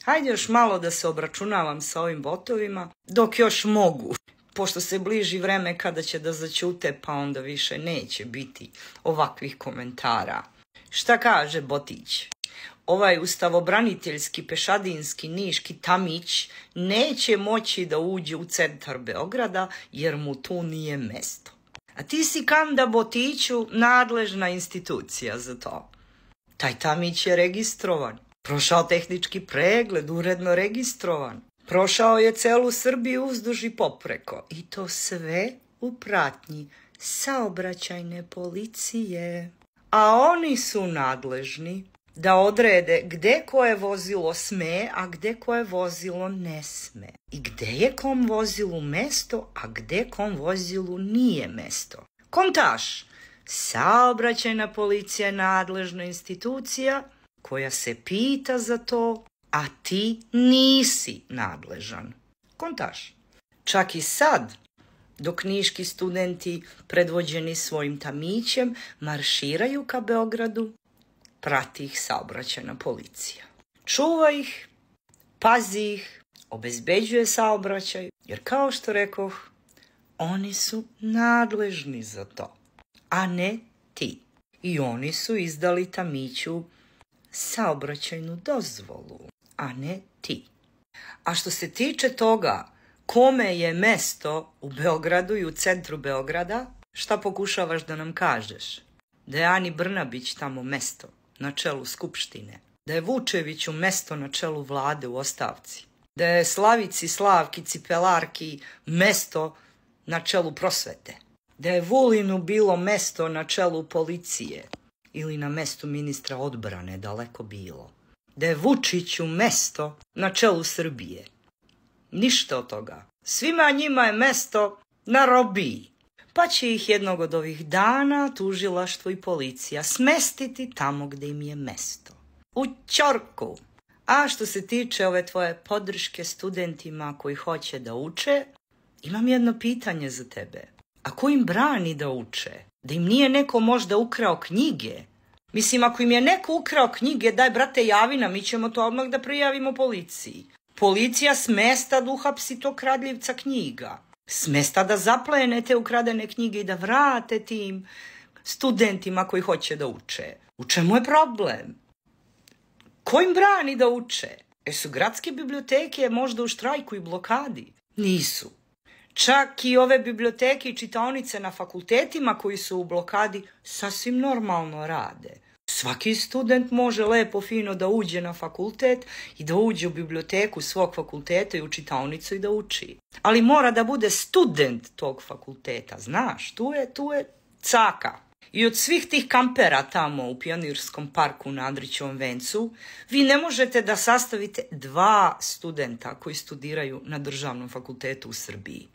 Hajde još malo da se obračunavam sa ovim botovima, dok još mogu. Pošto se bliži vreme kada će da zaćute, pa onda više neće biti ovakvih komentara. Šta kaže botić? Ovaj ustavobraniteljski, pešadinski, niški tamić neće moći da uđe u centar Beograda jer mu tu nije mesto. A ti si, kanda botiću, nadležna institucija za to. Taj tamić je registrovan, prošao tehnički pregled, uredno registrovan. Prošao je celu Srbiju uzduž i popreko. I to sve u pratnji saobraćajne policije. A oni su nadležni da odrede gde koje vozilo sme, a gde koje vozilo ne sme. I gde je kom vozilu mesto, a gde kom vozilu nije mesto. Kontaš, saobraćajna policija je nadležna institucija koja se pita za to, a ti nisi nadležan. Kontaš. Čak i sad, dok niški studenti predvođeni svojim tamićem marširaju ka Beogradu, prati ih saobraćajna policija. Čuva ih, pazi ih, obezbeđuje saobraćaj, jer kao što rekoh, oni su nadležni za to, a ne ti. I oni su izdali tamiću saobraćajnu dozvolu, a ne ti. A što se tiče toga kome je mesto u Beogradu i u centru Beograda, šta pokušavaš da nam kažeš? Da je Ani Brnabić tamo mesto na čelu Skupštine, da je Vučeviću mesto na čelu vlade u ostavci, da je Slavici, Slavki, Cipelarki mesto na čelu prosvete, da je Vulinu bilo mesto na čelu policije ili na mestu ministra odbrane, daleko bilo, da je Vučiću mesto na čelu Srbije. Ništa od toga. Svima njima je mesto na robiji. Pa će ih jednog od ovih dana tužilaštvo i policija smestiti tamo gde im je mesto. U ćorku. A što se tiče ove tvoje podrške studentima koji hoće da uče, imam jedno pitanje za tebe. A ko im brani da uče? Da im nije neko možda ukrao knjige? Mislim, ako im je neko ukrao knjige, daj brate javi nam, mi ćemo to odmah da prijavimo policiji. Policija smesta da uhapsi tog kradljivca knjiga. Smesta da zaplene te ukradene knjige i da vrate tim studentima koji hoće da uče. U čemu je problem? Ko im brani da uče? Su gradske biblioteke možda u štrajku i blokadi? Nisu. Čak i ove biblioteke i čitaonice na fakultetima koji su u blokadi sasvim normalno rade. Svaki student može lepo fino da uđe na fakultet i da uđe u biblioteku svog fakulteta i u čitaonicu i da uči. Ali mora da bude student tog fakulteta, znaš, tu je caka. I od svih tih kampera tamo u Pionirskom parku na Andrićevom vencu, vi ne možete da sastavite 2 studenta koji studiraju na državnom fakultetu u Srbiji.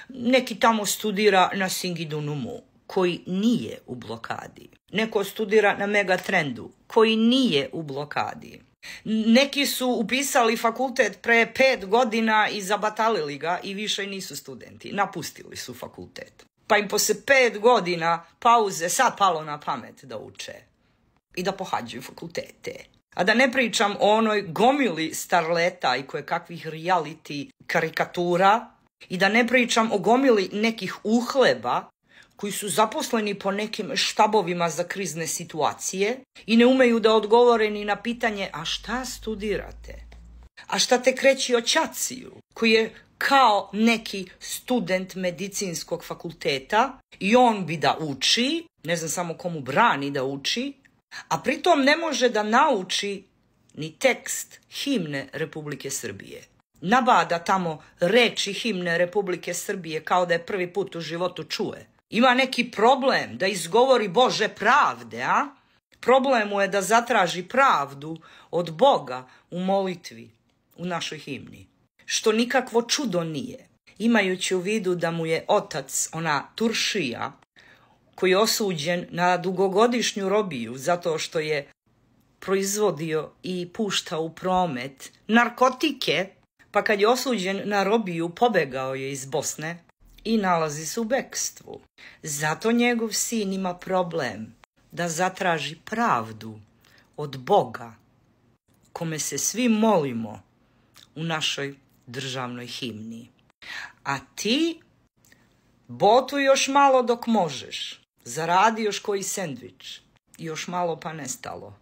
Neki tamo studira na Singidunumu, koji nije u blokadi. Neko studira na Megatrendu, koji nije u blokadi. Neki su upisali fakultet pre 5 godina i zabatalili ga i više nisu studenti. Napustili su fakultet. Pa im posle 5 godina pauze sad palo na pamet da uče i da pohađaju fakultete. A da ne pričam o onoj gomili starleta i koje kakvih reality karikatura i da ne pričam o gomili nekih uhleba koji su zaposleni po nekim štabovima za krizne situacije i ne umeju da odgovore ni na pitanje a šta studirate? A šta te kreći o Ćaciju, koji je kao neki student medicinskog fakulteta i on bi da uči, ne znam samo komu brani da uči, a pritom ne može da nauči ni tekst himne Republike Srbije. Nabada tamo reči himne Republike Srbije kao da je prvi put u životu čuje. Ima neki problem da izgovori Bože pravde, a? Problem mu je da zatraži pravdu od Boga u molitvi u našoj himni. Što nikakvo čudo nije, imajući u vidu da mu je otac, ona Turšija, koji je osuđen na dugogodišnju robiju zato što je proizvodio i puštao u promet narkotike, pa kad je osuđen na robiju pobegao je iz Bosne i nalazi se u bekstvu. Zato njegov sin ima problem da zatraži pravdu od Boga, kome se svi molimo u našoj državnoj himni. A ti botuj još malo dok možeš. Zaradi još koji sendvič. Još malo pa nestalo.